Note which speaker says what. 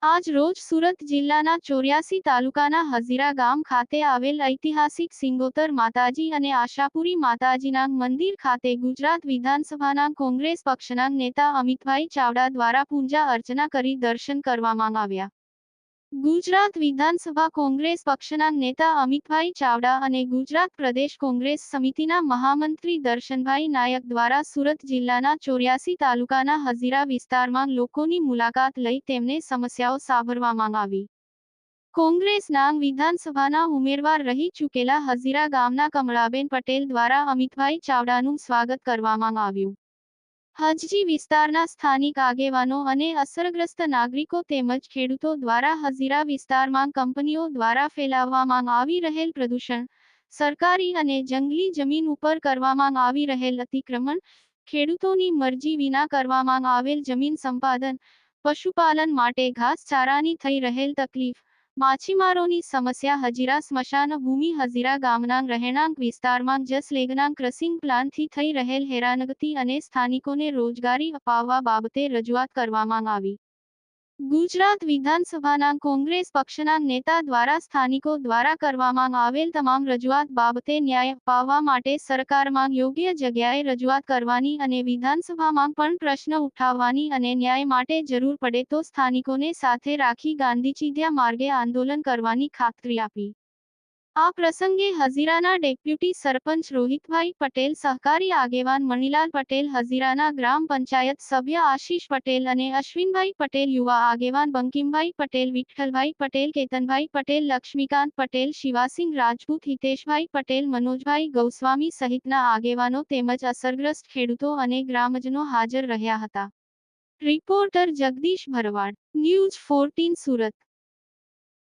Speaker 1: આજ રોજ સુરત જિલ્લાના 84 તાલુકાના હઝીરા ગામ ખાતે આવેલ ઐતિહાસિક સિંગોતર માતાજી અને આશાપુરી માતાજીના મંદિર ખાતે ગુજરાત વિધાનસભાના કોંગ્રેસ પક્ષના નેતા અમિતભાઈ ચાવડા દ્વારા પૂજા અર્ચના કરી દર્શન કરવામાં આવ્યા। ગુજરાત વિધાનસભા કોંગ્રેસ પક્ષના નેતા અમિતભાઈ ચાવડા અને ગુજરાત પ્રદેશ કોંગ્રેસ સમિતિના મહામંત્રી દર્શનભાઈ નાયક દ્વારા સુરત જિલ્લાના 84 તાલુકાના હઝીરા વિસ્તારમાં લોકોની મુલાકાત લઈ તેમને સમસ્યાઓ સાંભળવામાં આવી। કોંગ્રેસના વિધાનસભાના ઉમેદવાર રહી ચૂકેલા હઝીરા ગામના કમળાબેન પટેલ દ્વારા અમિતભાઈ ચાવડાનું સ્વાગત કરવામાં આવ્યું। હજજી વિસ્તારના સ્થાનિક આગેવાનો અને અસરગ્રસ્ત નાગરિકો તેમજ ખેડૂતો દ્વારા હઝીરા વિસ્તારમાં કંપનીઓ દ્વારા ફેલાવવામાં આવી રહેલ પ્રદૂષણ, સરકારી અને જંગલી જમીન ઉપર કરવામાં આવી રહેલ અતિક્રમણ, ખેડૂતોની મરજી વિના કરવામાં આવેલ જમીન સંપાદન, પશુપાલન માટે ઘાસચારાની થઈ રહેલ તકલીફ, માછીમારોની સમસ્યા, હજીરા સ્મશાન ભૂમિ, હઝીરા ગામના રહેણાંક વિસ્તારમાં જસલેગના ક્રસિંગ પ્લાન્ટથી થઈ રહેલ હેરાનગતિ અને સ્થાનિકોને રોજગારી અપાવવા બાબતે રજૂઆત કરવામાં આવી। ગુજરાત વિધાનસભાના કોંગ્રેસ પક્ષના નેતા દ્વારા સ્થાનિકો દ્વારા કરવામાં આવેલ તમામ રજૂઆત બાબતે ન્યાય અપાવવા માટે સરકારમાં યોગ્ય જગ્યાએ રજૂઆત કરવાની અને વિધાનસભામાં પણ પ્રશ્ન ઉઠાવવાની અને ન્યાય માટે જરૂર પડે તો સ્થાનિકોને સાથે રાખી ગાંધીચીધ્યા માર્ગે આંદોલન કરવાની ખાતરી આપી। આ પ્રસંગે હઝીરાના ડેપ્યુટી સરપંચ રોહિતભાઈ પટેલ, સહકારી આગેવાન મણિલાલ પટેલ, હઝીરાના ગ્રામ પંચાયત સભ્ય આશીષ પટેલ અને અશ્વિનભાઈ પટેલ, યુવા આગેવાન બંકિમભાઈ પટેલ, વિઠ્ઠલભાઈ પટેલ, કેતનભાઈ પટેલ, લક્ષ્મીકાંત પટેલ, શિવાસિંહ રાજપૂત, હિતેશભાઈ પટેલ, મનોજભાઈ ગૌસ્વામી સહિતના આગેવાનો તેમજ અસરગ્રસ્ત ખેડૂતો અને ગ્રામજનો હાજર રહ્યા હતા। રિપોર્ટર જગદીશ ભરવાડ, ન્યૂઝ 14 સુરત।